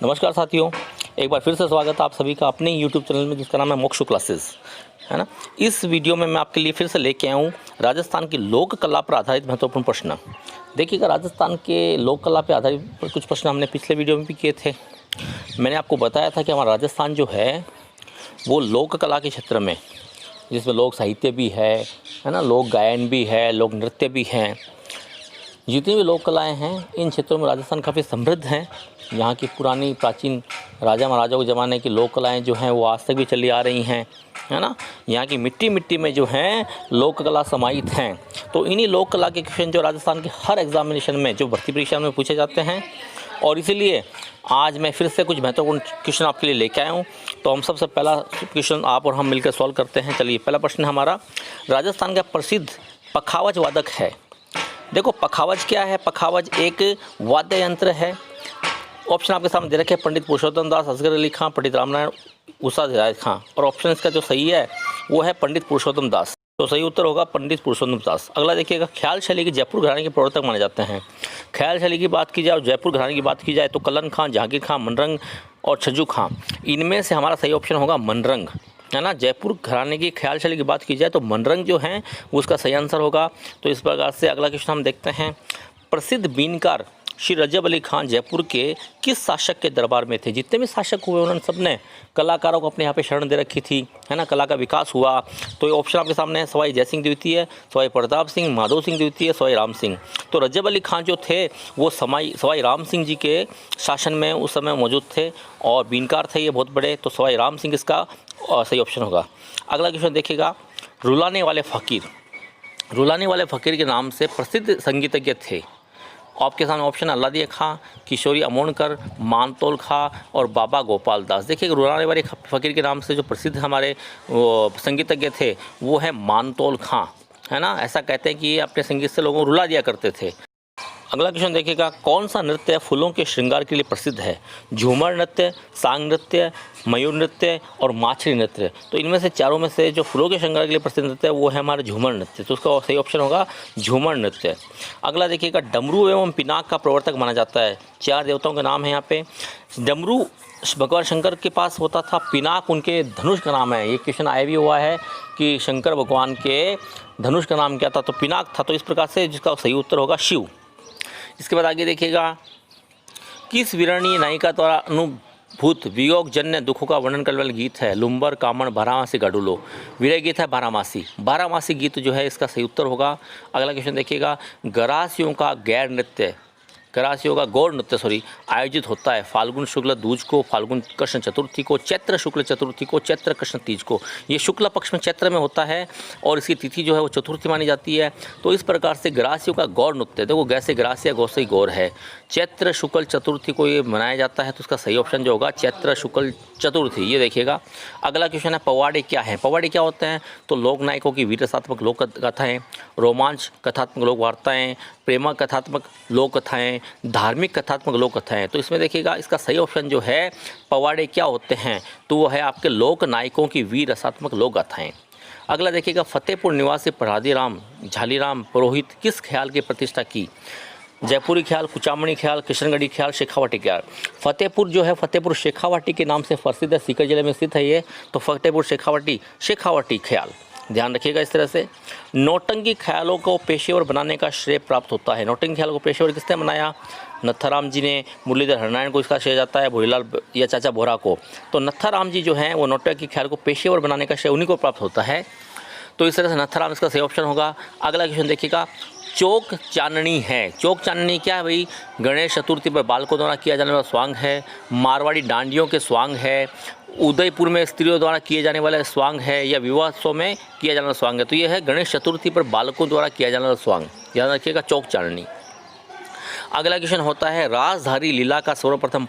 नमस्कार साथियों, एक बार फिर से स्वागत है आप सभी का अपने यूट्यूब चैनल में जिसका नाम है मोक्षु क्लासेस, है ना। इस वीडियो में मैं आपके लिए फिर से लेके आया हूँ राजस्थान की लोक कला पर आधारित महत्वपूर्ण प्रश्न। देखिएगा, राजस्थान के लोक कला पर आधारित कुछ प्रश्न हमने पिछले वीडियो में भी किए थे। मैंने आपको बताया था कि हमारा राजस्थान जो है वो लोक कला के क्षेत्र में, जिसमें लोक साहित्य भी है ना, लोक गायन भी है, लोक नृत्य भी हैं, जितनी भी लोक कलाएँ हैं इन क्षेत्रों में राजस्थान काफ़ी समृद्ध हैं। यहाँ की पुरानी प्राचीन राजा महाराजाओं के ज़माने की लोक कलाएँ जो हैं वो आज तक भी चली आ रही हैं, है ना। यहाँ की मिट्टी मिट्टी में जो हैं लोक कला समाहित हैं। तो इन्हीं लोक कला के क्वेश्चन जो राजस्थान के हर एग्जामिनेशन में, जो भर्ती परीक्षा में पूछे जाते हैं, और इसीलिए आज मैं फिर से कुछ महत्वपूर्ण क्वेश्चन आपके लिए लेके आया हूँ। तो हम सबसे पहला क्वेश्चन आप और हम मिलकर सॉल्व करते हैं। चलिए, पहला प्रश्न हमारा, राजस्थान का प्रसिद्ध पखावज वादक है। देखो, पखावज क्या है? पखावज एक वाद्य यंत्र है। ऑप्शन आपके सामने दे रखे हैं, पंडित पुरुषोत्तम दास, असगर अली खां, पंडित रामनारायण, उषा हिदायत खां। और ऑप्शन इसका जो सही है वो है पंडित पुरुषोत्तम दास। तो सही उत्तर होगा पंडित पुरुषोत्तम दास। अगला देखिएगा, ख्याल शैली के जयपुर घराने के प्रवर्तक माने जाते हैं। ख्याल शैली की बात की जाए और जयपुर घराने की बात की जाए तो कलन खां, जहांगीर खां, मनरंग और छज्जू खां। इनमें से हमारा सही ऑप्शन होगा मनरंग, है ना। जयपुर घराने की ख्याल शैली की बात की जाए तो मनरंग जो हैं वो उसका सही आंसर होगा। तो इस प्रकार से अगला क्वेश्चन हम देखते हैं, प्रसिद्ध बीनकार श्री रजब अली खान जयपुर के किस शासक के दरबार में थे? जितने भी शासक हुए उन्होंने सबने कलाकारों को अपने यहाँ पे शरण दे रखी थी, है ना। कला का विकास हुआ। तो ये ऑप्शन आपके सामने है, सवाई जयसिंह द्वितीय, सवाई प्रताप सिंह, माधव सिंह द्वितीय, सवाई राम सिंह। तो रजब अली खान जो थे वो सवाई राम सिंह जी के शासन में उस समय मौजूद थे और बीनकार थे ये बहुत बड़े। तो सवाई राम सिंह इसका सही ऑप्शन होगा। अगला क्वेश्चन देखिएगा, रुलाने वाले फ़कीर, रुलाने वाले फ़कीर के नाम से प्रसिद्ध संगीतज्ञ थे। आपके सामने ऑप्शन अल्लादिया खां, किशोरी अमोणकर, मानतोल खां और बाबा गोपाल दास। देखिए, रुलाने वाले फ़कीर के नाम से जो प्रसिद्ध हमारे संगीतज्ञ थे वो है मानतोल खां, है ना। ऐसा कहते हैं कि ये अपने संगीत से लोगों को रुला दिया करते थे। अगला क्वेश्चन देखिएगा, कौन सा नृत्य फूलों के श्रृंगार के लिए प्रसिद्ध है? झूमर नृत्य, सांग नृत्य, मयूर नृत्य और माछली नृत्य। तो इनमें से चारों में से जो फूलों के श्रृंगार के लिए प्रसिद्ध नृत्य है वो है हमारा झूमर नृत्य। तो उसका सही ऑप्शन होगा झूमर नृत्य। अगला देखिएगा, डमरू एवं पिनाक का प्रवर्तक माना जाता है। 4 देवताओं के नाम है यहाँ पे। डमरू भगवान शंकर के पास होता था, पिनाक उनके धनुष का नाम है। ये क्वेश्चन आया भी हुआ है कि शंकर भगवान के धनुष का नाम क्या था? तो पिनाक था। तो इस प्रकार से जिसका सही उत्तर होगा शिव। इसके बाद आगे देखिएगा, किस विरणीय नायिका द्वारा अनुभूत वियोग जन्य दुखों का वर्णन करने वाला गीत है? लुम्बर, कामण, बारामासी, गाडुलो। विरह गीत है बारामासी। बारामासी गीत जो है इसका सही उत्तर होगा। अगला क्वेश्चन देखिएगा, गरासियों का गैर नृत्य, गरासियों का गौर नृत्य आयोजित होता है फाल्गुन शुक्ल दूज को, फाल्गुन कृष्ण चतुर्थी को, चैत्र शुक्ल चतुर्थी को, चैत्र कृष्ण तीज को। ये शुक्ल पक्ष में चैत्र में होता है और इसकी तिथि जो है वो चतुर्थी मानी जाती है। तो इस प्रकार से गरासियों का गौर नृत्य, देखो गैसे ग्रासिया गौ से गौर है, चैत्र शुक्ल चतुर्थी को ये मनाया जाता है। तो उसका सही ऑप्शन जो होगा चैत्र शुक्ल चतुर्थी। ये देखिएगा। अगला क्वेश्चन है, पवाड़े क्या है? पवाड़े क्या होते हैं? तो लोक नायकों की वीरसात्मक लोक कथाएँ, रोमांच कथात्मक लोक वार्ताएँ, प्रेम कथात्मक लोक कथाएँ, धार्मिक कथात्मक लोक कथाएँ। तो इसमें देखिएगा इसका सही ऑप्शन जो है, पवाड़े क्या होते हैं? तो वो है आपके लोक नायकों की वीर रसात्मक लोक गाथाएँ। अगला देखिएगा, फतेहपुर निवासी प्रहलादीराम झालीराम पुरोहित किस ख्याल की प्रतिष्ठा की? जयपुरी ख्याल, कुचामणी ख्याल, किशनगढ़ी ख्याल, शेखावाटी ख्याल। फतेहपुर जो है, फतेहपुर शेखावाटी के नाम से प्रसिद्ध है, सीकर जिले में स्थित है ये। तो फतेहपुर शेखावाटी ख्याल, ध्यान रखिएगा इस तरह से। नौटंकी ख्यालों को पेशेवर बनाने का श्रेय प्राप्त होता है। नौटंकी ख्यालों को पेशेवर किसने बनाया? नत्थाराम जी ने। मुरलीधर हरनारायण को इसका श्रेय जाता है, भोरीलाल या चाचा बोरा को। तो नत्थाराम जी जो हैं वो नौटंकी ख्याल को पेशेवर बनाने का श्रेय उन्हीं को प्राप्त होता है। तो इस तरह से नत्थाराम इसका सही ऑप्शन होगा। अगला क्वेश्चन देखिएगा, चौक चांदनी है। चौक चांदनी क्या है भाई? गणेश चतुर्थी पर बालकों द्वारा किया जाने वाला स्वांग है, मारवाड़ी डांडियों के स्वांग है, उदयपुर में स्त्रियों द्वारा किए जाने वाला स्वांग है, या विवाह उत्सव में किया जाने वाला स्वांग है? तो ये है गणेश चतुर्थी पर बालकों द्वारा किया जाने वाला स्वांग। याद रखिएगा, चौक चांदनी। अगला क्वेश्चन होता है, राजधारी लीला का सर्वप्रथम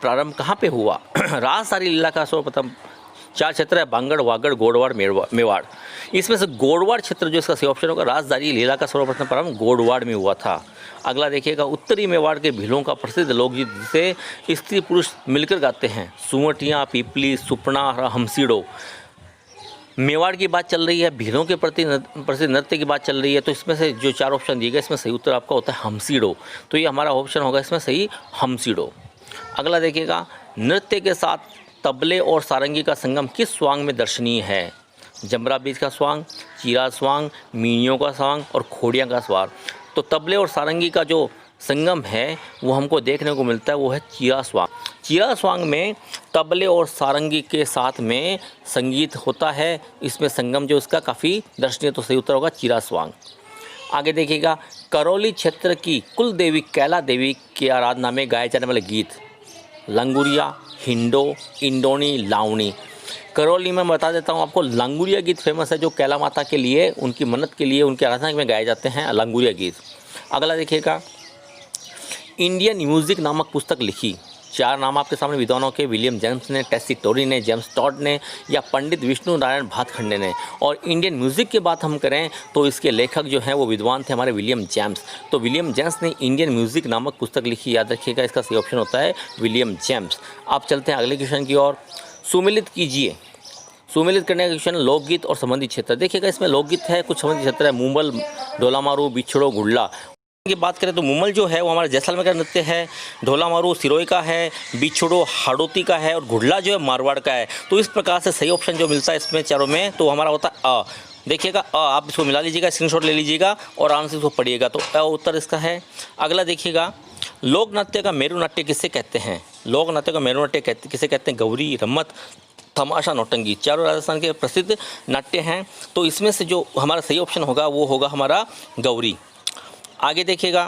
प्रारंभ कहाँ पे हुआ? राजधारी लीला का सर्वप्रथम 4 क्षेत्र है, बांगड़, वागड़, गोडवाड़, मेवाड़। इसमें से गोडवाड़ क्षेत्र जो इसका सही ऑप्शन होगा, राजधारी लीला का सर्वप्रथम प्रारंभ गोडवाड़ में हुआ था। अगला देखिएगा, उत्तरी मेवाड़ के भीलों का प्रसिद्ध लोकगीत जिसे स्त्री पुरुष मिलकर गाते हैं, सुवटियाँ, पीपली, सुपना, हमसीड़ो। मेवाड़ की बात चल रही है, भीलों के प्रति प्रसिद्ध नृत्य की बात चल रही है। तो इसमें से जो 4 ऑप्शन दिए गए इसमें सही उत्तर आपका होता है हमसीड़ो। तो ये हमारा ऑप्शन होगा इसमें सही हमसीड़ो। अगला देखिएगा, नृत्य के साथ तबले और सारंगी का संगम किस स्वांग में दर्शनीय है? जमरा बीज का स्वांग, चीरा स्वांग, मीनियों का स्वांग और खोड़िया का स्वांग। तो तबले और सारंगी का जो संगम है वो हमको देखने को मिलता है, वो है चीरा स्वांग। चीरा स्वांग में तबले और सारंगी के साथ में संगीत होता है, इसमें संगम जो इसका काफ़ी दर्शनीय, तो सही उत्तर होगा चीरा स्वांग। आगे देखिएगा, करौली क्षेत्र की कुल देवी कैला देवी की आराधना में गाए जाने वाले गीत, लंगुरिया, हिंडो, इंडोनी, लावणी। करौली में बता देता हूँ आपको, लंगुरिया गीत फेमस है, जो कैला माता के लिए, उनकी मन्नत के लिए, उनकी आराधना में गाए जाते हैं लंगुरिया गीत। अगला देखिएगा, इंडियन म्यूज़िक नामक पुस्तक लिखी। 4 नाम आपके सामने विद्वानों के, विलियम जेम्स ने, टेसी टोरी ने, जेम्स टॉड ने या पंडित विष्णु नारायण भातखंडे ने। और इंडियन म्यूज़िक की बात हम करें तो इसके लेखक जो हैं वो विद्वान थे हमारे विलियम जेम्स। तो विलियम जेम्स ने इंडियन म्यूज़िक नामक पुस्तक लिखी, याद रखिएगा, इसका सही ऑप्शन होता है विलियम जेम्स। आप चलते हैं अगले क्वेश्चन की ओर। सुमिलित कीजिए। सुमिलित करने का क्वेश्चन, लोकगीत और संबंधित क्षेत्र। देखिएगा, इसमें लोकगीत है, कुछ संबंधित क्षेत्र है, मुमल, ढोलामारू, बिछड़ो, गुड़ला की बात करें तो मुमल जो है वो हमारे जैसलमेर का नृत्य है, ढोलामारू सिरोही का है, बिछड़ो हाड़ौती का है और गुड़ला जो है मारवाड़ का है। तो इस प्रकार से सही ऑप्शन जो मिलता है इसमें चारों में, तो हमारा होता है अ। देखिएगा अ, आप इसको मिला लीजिएगा, स्क्रीनशॉट ले लीजिएगा और आराम से इसको पढ़िएगा, तो अ उत्तर इसका है। अगला देखिएगा, लोक नृत्य का मेरू नाट्य किसे कहते हैं? लोक नृत्य का मेरू नाट्य किसे कहते हैं? गौरी, रम्मत, तमाशा, नौटंकी, चारों राजस्थान के प्रसिद्ध नाट्य हैं। तो इसमें से जो हमारा सही ऑप्शन होगा वो होगा हमारा गौरी। आगे देखिएगा,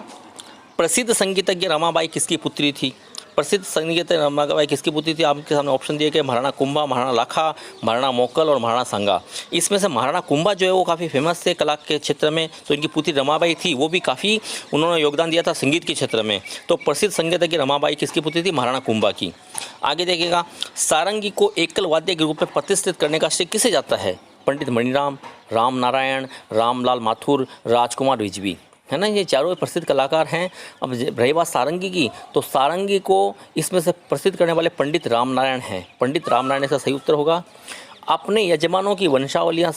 प्रसिद्ध संगीतज्ञ रमाबाई किसकी पुत्री थी? प्रसिद्ध संगीतज्ञ रमाबाई किसकी पुत्री थी? आपके सामने ऑप्शन दिए गए, महाराणा कुंभा, महाराणा लाखा, महाराणा मोकल और महाराणा संगा। इसमें से महाराणा कुंभा जो है वो काफ़ी फेमस थे कला के क्षेत्र में, तो इनकी पुत्री रमाबाई थी, वो भी काफ़ी उन्होंने योगदान दिया था संगीत के क्षेत्र में। तो प्रसिद्ध संगीतज्ञ रमाबाई किसकी पुत्री थी? महाराणा कुंभा की। आगे देखिएगा, सारंगी को एकल वाद्य के रूप में प्रतिष्ठित करने का श्रेय किसे जाता है? पंडित मणिराम, राम नारायण, रामलाल माथुर, राजकुमार रिजवी, है ना, ये चारों प्रसिद्ध कलाकार हैं। अब रही बात सारंगी की, तो सारंगी को इसमें से प्रसिद्ध करने वाले पंडित रामनारायण हैं। पंडित रामनारायण इसका सही उत्तर होगा। अपने यजमानों की वंशावलियाँ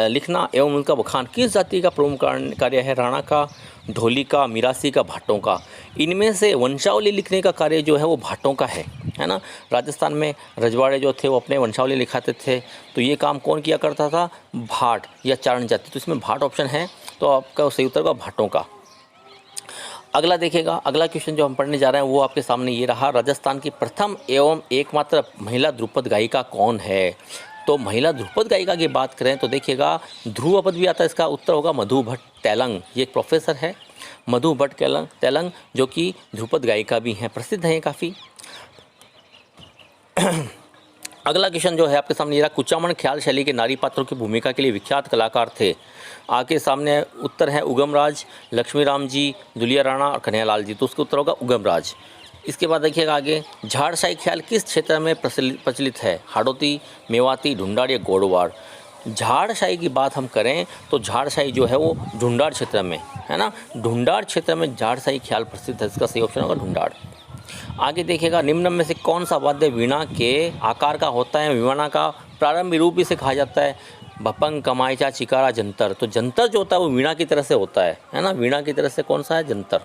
लिखना एवं उनका बखान किस जाति का प्रमुख कार्य है? राणा का, ढोली का, मिरासी का, भाटों का। इनमें से वंशावली लिखने का कार्य जो है वो भाटों का है ना। राजस्थान में रजवाड़े जो थे वो अपने वंशावली लिखाते थे, तो ये काम कौन किया करता था? भाट या चारण जाति। तो इसमें भाट ऑप्शन है, तो आपका सही उत्तर का भाटों का। अगला देखिएगा, अगला क्वेश्चन जो हम पढ़ने जा रहे हैं वो आपके सामने ये रहा, राजस्थान की प्रथम एवं एकमात्र महिला ध्रुपद गायिका कौन है? तो महिला ध्रुपद गायिका की बात करें तो देखिएगा, ध्रुव पद भी आता है, इसका उत्तर होगा मधु भट्ट तेलंग। ये एक प्रोफेसर है मधु भट्ट तेलंग, जो कि ध्रुपद गायिका भी हैं, प्रसिद्ध हैं काफ़ी। अगला क्वेश्चन जो है आपके सामने ये रहा, कुचामन ख्याल शैली के नारी पात्रों की भूमिका के लिए विख्यात कलाकार थे। आपके सामने उत्तर है उगमराज, लक्ष्मीराम जी, दुलिया राणा और कन्हैयालाल जी। तो उसका उत्तर होगा उगमराज। इसके बाद देखिएगा आगे, झाड़शाही ख्याल किस क्षेत्र में प्रचलित है? हाड़ौती, मेवाती, ढूंढाड़ या गोड़वाड़। झाड़शाही की बात हम करें तो झाड़शाही जो है वो ढूंढाड़ क्षेत्र में है ना, ढूंढाड़ क्षेत्र में झाड़शाही ख्याल प्रसिद्ध है। इसका सही ऑप्शन होगा ढूंढाड़। आगे देखिएगा, निम्न में से कौन सा वाद्य वीणा के आकार का होता है? वीणा का प्रारंभिक रूप इसे कहा जाता है भपंग, कमाईचा, चिकारा, जंतर। तो जंतर जो होता है वो वीणा की तरह से होता है ना, वीणा की तरह से कौन सा है? जंतर।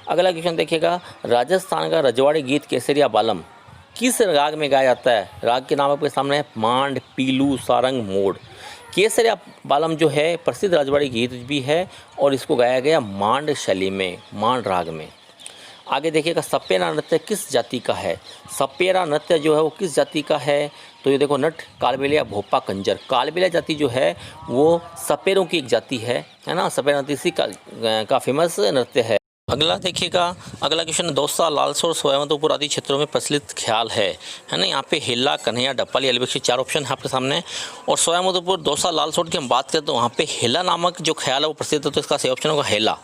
अगला क्वेश्चन देखिएगा, राजस्थान का रजवाड़ी गीत केसरिया बालम किस राग में गाया जाता है? राग के नाम आपके सामने है मांड, पीलू, सारंग, मोड़। केसरिया बालम जो है प्रसिद्ध रजवाड़ी गीत भी है और इसको गाया गया मांड शैली में, मांड राग में। आगे देखिएगा, सपेरा नृत्य किस जाति का है? सपेरा नृत्य जो है वो किस जाति का है? तो ये देखो, नट, कालबेलिया, भोपा, कंजर। कालबेलिया जाति जो है वो सपेरों की एक जाति है ना, सपेरा नृत्य इसी का फेमस नृत्य है। अगला देखिएगा, अगला क्वेश्चन, दौसा, लालसोर, सोयामतोपुर आदि क्षेत्रों में प्रचलित ख्याल है ना। यहाँ पे हेला, कन्हैया, डप्पाली, अलीबख्शी 4 ऑप्शन है आपके सामने। और सोयामतोपुर, दौसा, लालसोर की हम बात करें तो वहाँ पे हेला नामक जो ख्याल है वो प्रसिद्ध है, तो इसका सही ऑप्शन होगा हेला,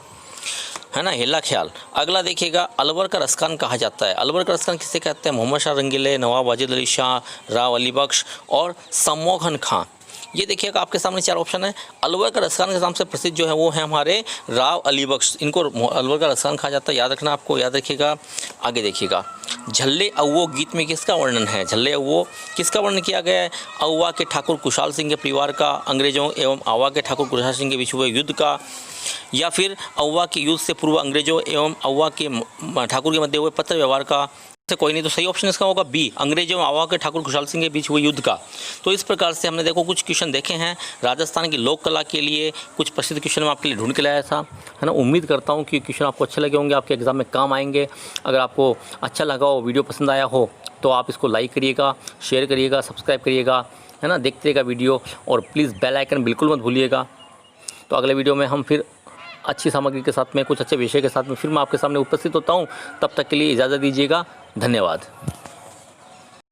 है ना, हेला ख्याल। अगला देखिएगा, अलवर का रसखान कहा जाता है। अलवर का रसखान किसे कहते हैं? मोहम्मद शाह रंगीले, नवाब वाजिद अली शाह, राव अली बख्श और सम्मोहन खां। ये देखिएगा आपके सामने 4 ऑप्शन है। अलवर का रसखान के नाम से प्रसिद्ध जो है वो है हमारे राव अली बख्श, इनको अलवर का रसखान कहा जाता है, याद रखना आपको, याद रखिएगा। आगे देखिएगा, झल्ले अव्वो गीत में किसका वर्णन है? झल्ले अव्वो किसका वर्णन किया गया है? अव्वा के ठाकुर कुशाल सिंह के परिवार का, अंग्रेजों एवं अव्वा के ठाकुर कुशाल सिंह के बीच हुए युद्ध का, या फिर अव्वा के युद्ध से पूर्व अंग्रेजों एवं अव्वा के ठाकुर के मध्य हुए पत्र व्यवहार का, से कोई नहीं, तो सही ऑप्शन इसका होगा बी, अंग्रेजों आवा के ठाकुर खुशहाल सिंह के बीच हुए युद्ध का। तो इस प्रकार से हमने देखो कुछ क्वेश्चन देखे हैं राजस्थान की लोक कला के लिए, कुछ प्रसिद्ध क्वेश्चन मैं आपके लिए ढूंढ के लाया था, है ना। उम्मीद करता हूँ कि क्वेश्चन आपको अच्छे लगे होंगे, आपके एग्जाम में काम आएंगे। अगर आपको अच्छा लगा हो, वीडियो पसंद आया हो, तो आप इसको लाइक करिएगा, शेयर करिएगा, सब्सक्राइब करिएगा, है ना। देखते रहिएगा वीडियो, और प्लीज़ बेल आइकन बिल्कुल मत भूलिएगा। तो अगले वीडियो में हम फिर अच्छी सामग्री के साथ में, कुछ अच्छे विषय के साथ में फिर मैं आपके सामने उपस्थित होता हूँ। तब तक के लिए इजाज़त दीजिएगा। धन्यवाद।